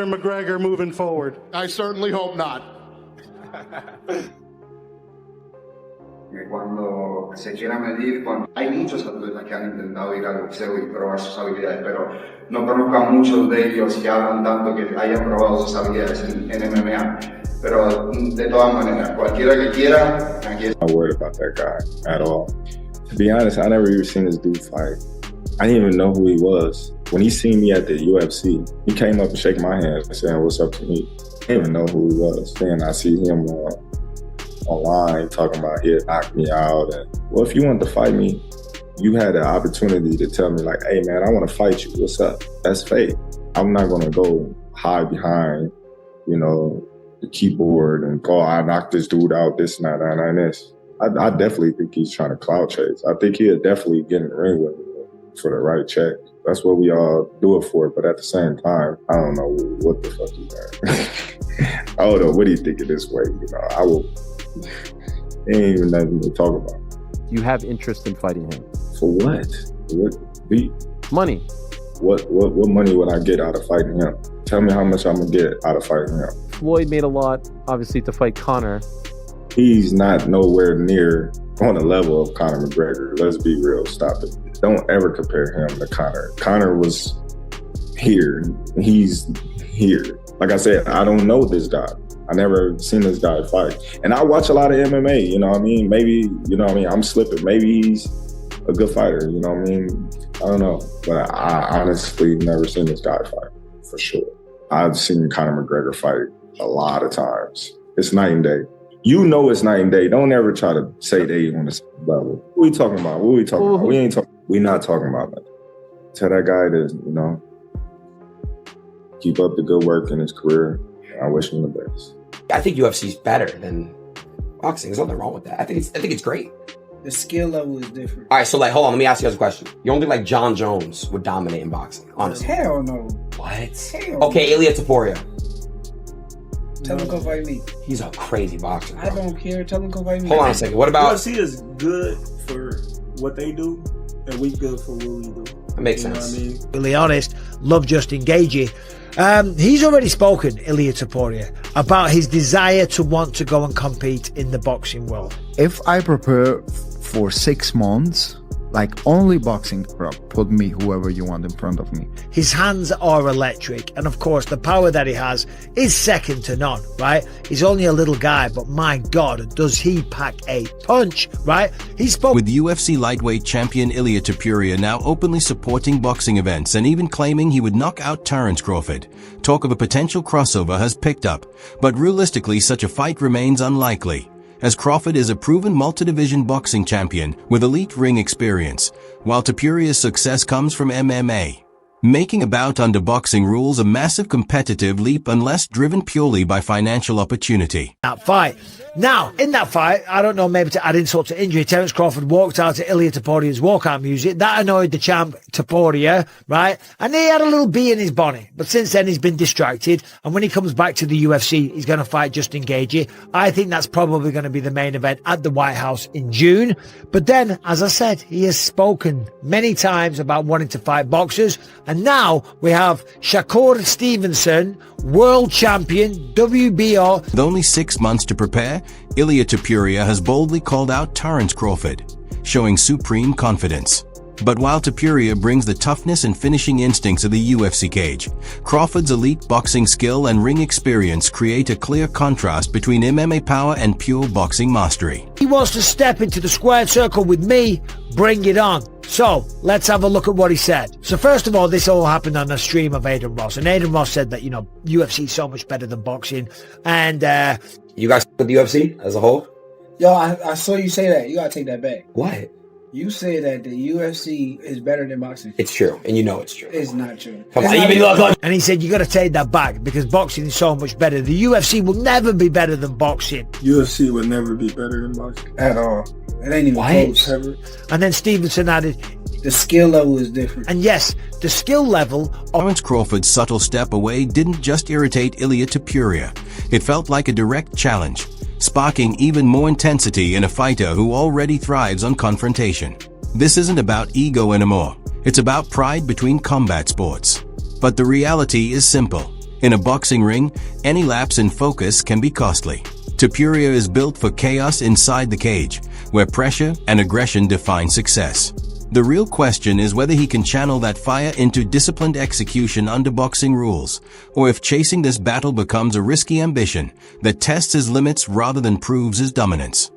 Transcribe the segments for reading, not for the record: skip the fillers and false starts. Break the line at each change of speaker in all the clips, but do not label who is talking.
McGregor moving forward?
I certainly hope not.
Cuando se quiera medir, hay muchos atletas que han intentado ir al boxeo y probar sus habilidades, pero no conozco a muchos de ellos que hablan tanto que hayan probado sus habilidades en MMA. Pero de todas maneras, cualquiera que quiera, aquí está.
I'm not worried about that guy at all. To be honest, I never even seen this dude fight. I didn't even know who he was. When he seen me at the UFC, he came up and shook my hand and said, "What's up to me?" I didn't even know who he was. Then I see him online talking about he'd knock me out. And well, if you wanted to fight me, you had the opportunity to tell me like, "Hey man, I want to fight you. What's up?" That's fake. I'm not gonna go hide behind, the keyboard and go, I knocked this dude out, this and that and this. I definitely think he's trying to clout chase. I think he'll definitely get in the ring with me for the right check. That's what we all do it for. But at the same time, I don't know what the fuck he's doing. I don't know what he thinking this way. I will. There ain't even nothing to talk about.
You have interest in fighting him.
For what?
Money.
What money would I get out of fighting him? Tell me how much I'm gonna get out of fighting him.
Floyd made a lot, obviously, to fight Conor.
He's not nowhere near on the level of Conor McGregor. Let's be real. Stop it. Don't ever compare him to Conor. Conor was here. He's here. Like I said, I don't know this guy. I never seen this guy fight. And I watch a lot of MMA, you know what I mean? Maybe, I'm slipping. Maybe he's a good fighter, you know what I mean? I don't know. But I honestly never seen this guy fight, for sure. I've seen Conor McGregor fight a lot of times. It's night and day. It's night and day. Don't ever try to say they on the same level. What are we talking about? We're not talking about that. Tell that guy to, keep up the good work in his career. I wish him the best.
I think UFC's better than boxing. There's nothing wrong with that. I think it's great.
The skill level is different.
All right, so hold on. Let me ask you guys a question. You don't think like John Jones would dominate in boxing? Honestly.
Hell no.
What?
Hell
okay, Ilia Topuria.
Tell him come fight me.
He's a crazy boxer. Bro.
I don't care. Tell him come fight me.
Hold on a second. What about
UFC is good for what they do, and we good for what we do.
That makes sense.
Know what I mean?
Really honest, love Justin Gagey. He's already spoken, Ilia Topuria, about his desire to want to go and compete in the boxing world.
If I prepare for 6 months, like only boxing, put me whoever you want in front of me.
His hands are electric, and of course the power that he has is second to none, right? He's only a little guy, but my God, does he pack a punch, right? He spoke
with UFC lightweight champion Ilia Topuria now openly supporting boxing events and even claiming he would knock out Terence Crawford. Talk of a potential crossover has picked up, but realistically such a fight remains unlikely, as Crawford is a proven multi-division boxing champion with elite ring experience, while Topuria's success comes from MMA, making a bout under boxing rules a massive competitive leap unless driven purely by financial opportunity.
That fight. Now, in that fight, I don't know, maybe to add insult to injury, Terence Crawford walked out to Ilia Topuria's walkout music. That annoyed the champ Topuria, right? And he had a little bee in his bonnet. But since then, he's been distracted. And when he comes back to the UFC, he's going to fight Justin Gagey. I think that's probably going to be the main event at the White House in June. But then, as I said, he has spoken many times about wanting to fight boxers. And now we have Shakur Stevenson, world champion, WBO.
With only 6 months to prepare, Ilia Topuria has boldly called out Terence Crawford, showing supreme confidence. But while Topuria brings the toughness and finishing instincts of the UFC cage, Crawford's elite boxing skill and ring experience create a clear contrast between MMA power and pure boxing mastery.
He wants to step into the squared circle with me, bring it on. So, let's have a look at what he said. So first of all, this all happened on a stream of Aiden Ross. And Aiden Ross said that, UFC is so much better than boxing. And,
you guys with the UFC as a whole?
Yo, I saw you say that. You gotta take that back.
What?
You say that the UFC is better than boxing.
It's true, and you know it's true.
It's not true.
Come on,
and he said you got to take that back because boxing is so much better. The UFC will never be better than boxing.
UFC will never be better than boxing
at all. It ain't even close.
Ever.
And then Stevenson added,
the skill level is different.
And yes, the skill level.
Terence Crawford's subtle step away didn't just irritate Ilia Topuria. It felt like a direct challenge, sparking even more intensity in a fighter who already thrives on confrontation. This isn't about ego anymore. It's about pride between combat sports. But the reality is simple. In a boxing ring, any lapse in focus can be costly. Topuria is built for chaos inside the cage, where pressure and aggression define success. The real question is whether he can channel that fire into disciplined execution under boxing rules, or if chasing this battle becomes a risky ambition that tests his limits rather than proves his dominance.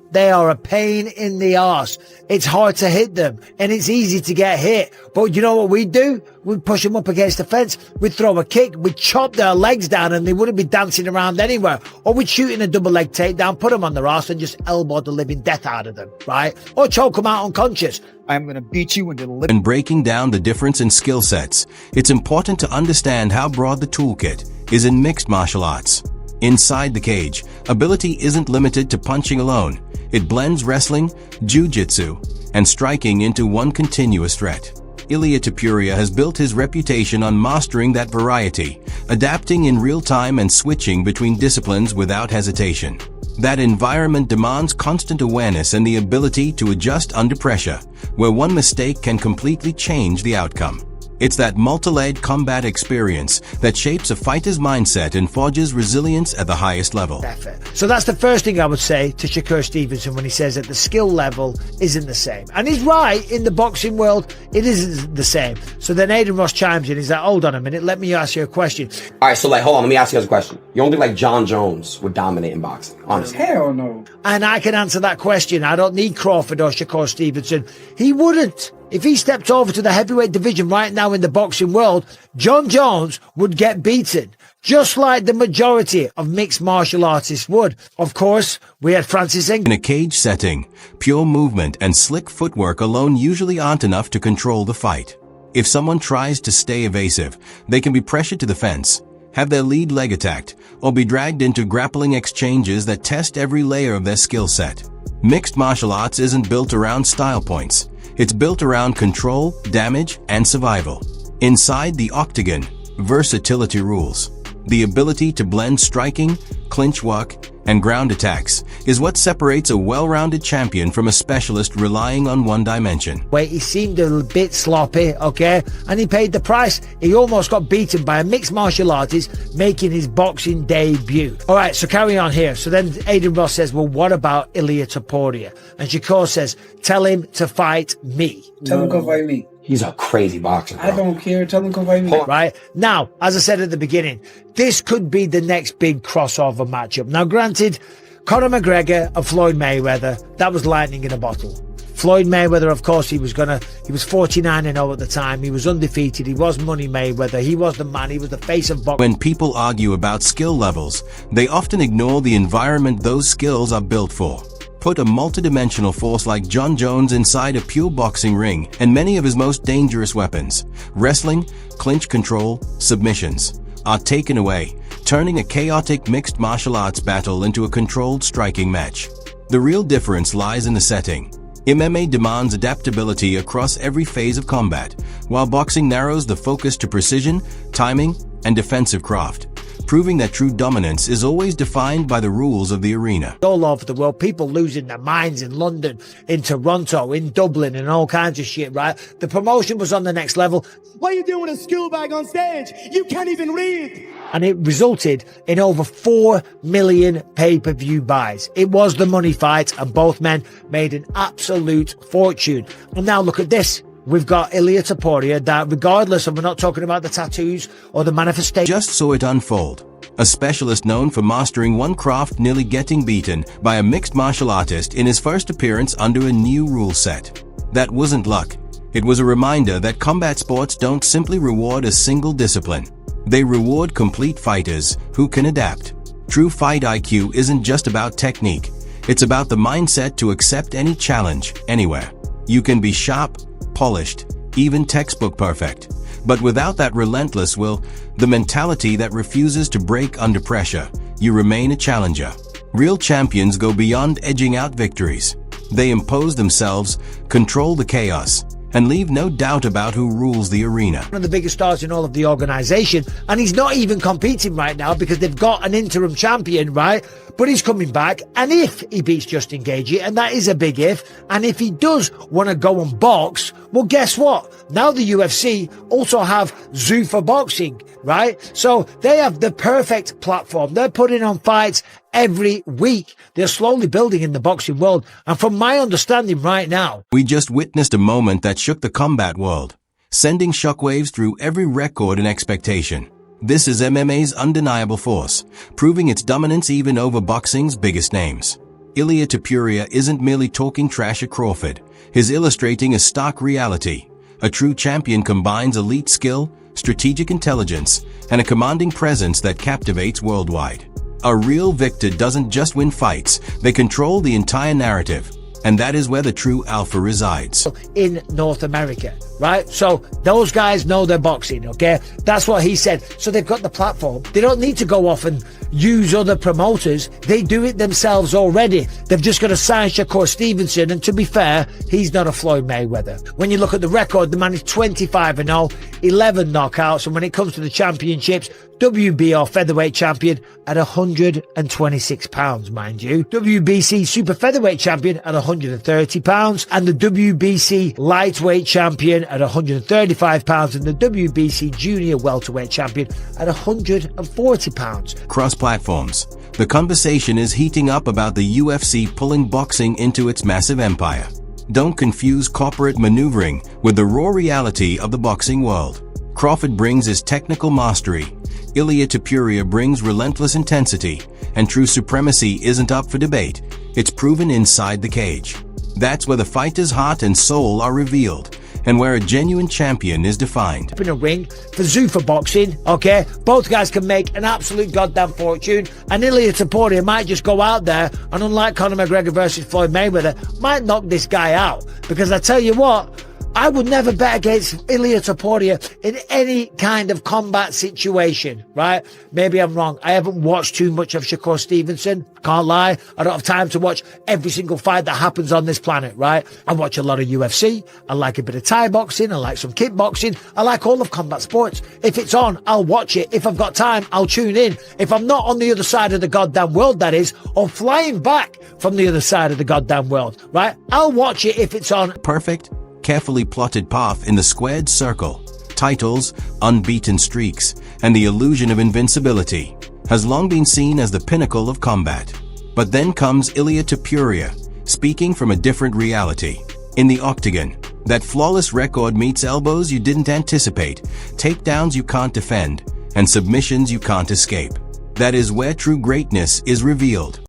They are a pain in the arse. It's hard to hit them, and it's easy to get hit. But you know what we'd do? We'd push them up against the fence. We'd throw a kick. We'd chop their legs down, and they wouldn't be dancing around anywhere. Or we'd shoot in a double leg takedown, put them on their arse, and just elbow the living death out of them, right? Or choke them out unconscious.
I'm going to beat you into the lip.
In breaking down the difference in skill sets, it's important to understand how broad the toolkit is in mixed martial arts. Inside the cage, ability isn't limited to punching alone. It blends wrestling, jiu-jitsu, and striking into one continuous threat. Ilia Topuria has built his reputation on mastering that variety, adapting in real time and switching between disciplines without hesitation. That environment demands constant awareness and the ability to adjust under pressure, where one mistake can completely change the outcome. It's that multi-layered combat experience that shapes a fighter's mindset and forges resilience at the highest level.
So that's the first thing I would say to Shakur Stevenson when he says that the skill level isn't the same. And he's right, in the boxing world, it isn't the same. So then Aiden Ross chimes in, he's like, hold on a minute, let me ask you a question.
All right, so hold on, let me ask you guys a question. You don't think like John Jones would dominate in boxing, honestly?
Hell no.
And I can answer that question. I don't need Crawford or Shakur Stevenson. He wouldn't. If he stepped over to the heavyweight division right now in the boxing world, John Jones would get beaten, just like the majority of mixed martial artists would. Of course, we had Francis Ngannou.
In a cage setting, pure movement and slick footwork alone usually aren't enough to control the fight. If someone tries to stay evasive, they can be pressured to the fence, have their lead leg attacked, or be dragged into grappling exchanges that test every layer of their skill set. Mixed martial arts isn't built around style points. It's built around control, damage, and survival. Inside the octagon, versatility rules. The ability to blend striking, clinch work, and ground attacks is what separates a well-rounded champion from a specialist relying on one dimension.
Wait, he seemed a bit sloppy, okay? And he paid the price. He almost got beaten by a mixed martial artist making his boxing debut. All right, so carry on here. So then Aiden Ross says, well, what about Ilia Topuria? And Shakur says, tell him to fight me.
Tell him to fight me.
He's a crazy boxer, bro.
I don't care. Tell him to fight me.
Right? Now, as I said at the beginning, this could be the next big crossover matchup. Now, granted, Conor McGregor and Floyd Mayweather, that was lightning in a bottle. Floyd Mayweather, of course, he was 49-0 at the time. He was undefeated. He was Money Mayweather. He was the man. He was the face of boxing.
When people argue about skill levels, they often ignore the environment those skills are built for. Put a multidimensional force like John Jones inside a pure boxing ring, and many of his most dangerous weapons, wrestling, clinch control, submissions, are taken away, turning a chaotic mixed martial arts battle into a controlled striking match. The real difference lies in the setting. MMA demands adaptability across every phase of combat, while boxing narrows the focus to precision, timing, and defensive craft, proving that true dominance is always defined by the rules of the arena.
All over the world, people losing their minds in London, in Toronto, in Dublin, and all kinds of shit, right? The promotion was on the next level.
What are you doing with a school bag on stage? You can't even read.
And it resulted in over 4 million pay-per-view buys. It was the money fight, and both men made an absolute fortune. And now look at this. We've got Ilia Topuria that, regardless of, we're not talking about the tattoos or the manifestation.
Just saw it unfold. A specialist known for mastering one craft nearly getting beaten by a mixed martial artist in his first appearance under a new rule set. That wasn't luck. It was a reminder that combat sports don't simply reward a single discipline. They reward complete fighters who can adapt. True fight IQ isn't just about technique. It's about the mindset to accept any challenge, anywhere. You can be sharp, polished, even textbook perfect. But without that relentless will, the mentality that refuses to break under pressure, you remain a challenger. Real champions go beyond edging out victories. They impose themselves, control the chaos, and leave no doubt about who rules the arena.
One of the biggest stars in all of the organization, and he's not even competing right now because they've got an interim champion, right? but he's coming back. And if he beats Justin Gaethje, and that is a big if, and if he does want to go and box, well, guess what? Now the UFC also have Zuffa Boxing, right? So they have the perfect platform. They're putting on fights every week. They're slowly building in the boxing world. And from my understanding right now,
We just witnessed a moment that shook the combat world, sending shockwaves through every record and expectation. This is MMA's undeniable force, proving its dominance even over boxing's biggest names. Ilia Topuria isn't merely talking trash at Crawford. He's illustrating a stark reality. A true champion combines elite skill, strategic intelligence, and a commanding presence that captivates worldwide. A real victor doesn't just win fights, they control the entire narrative. And that is where the true alpha resides.
in North America, right? So those guys know their boxing, okay? That's what he said. So they've got the platform. They don't need to go off and use other promoters. They do it themselves already. They've just got to sign Shakur Stevenson. And to be fair, he's not a Floyd Mayweather. When you look at the record, the man is 25-0, 11 knockouts. And when it comes to the championships, WBO featherweight champion at 126 pounds, mind you. WBC super featherweight champion at 130 pounds. And the WBC lightweight champion at 135 pounds. And the WBC junior welterweight champion at 140 pounds.
Cross platforms. The conversation is heating up about the UFC pulling boxing into its massive empire. Don't confuse corporate maneuvering with the raw reality of the boxing world. Crawford brings his technical mastery. Ilia Topuria brings relentless intensity, and true supremacy isn't up for debate. It's proven inside the cage. That's where the fighter's heart and soul are revealed, and where a genuine champion is defined.
In a ring for Zuffa Boxing, okay? Both guys can make an absolute goddamn fortune, and Ilia Topuria might just go out there and, unlike Conor McGregor versus Floyd Mayweather, might knock this guy out. Because I tell you what, I would never bet against Ilia Topuria in any kind of combat situation, right? Maybe I'm wrong. I haven't watched too much of Shakur Stevenson. Can't lie. I don't have time to watch every single fight that happens on this planet, right? I watch a lot of UFC. I like a bit of Thai boxing. I like some kickboxing. I like all of combat sports. If it's on, I'll watch it. If I've got time, I'll tune in. If I'm not on the other side of the goddamn world, that is, or flying back from the other side of the goddamn world, right? I'll watch it if it's on.
Perfect, carefully plotted path in the squared circle. Titles, unbeaten streaks, and the illusion of invincibility has long been seen as the pinnacle of combat. But then comes Ilia Topuria, speaking from a different reality. In the octagon, that flawless record meets elbows you didn't anticipate, takedowns you can't defend, and submissions you can't escape. That is where true greatness is revealed.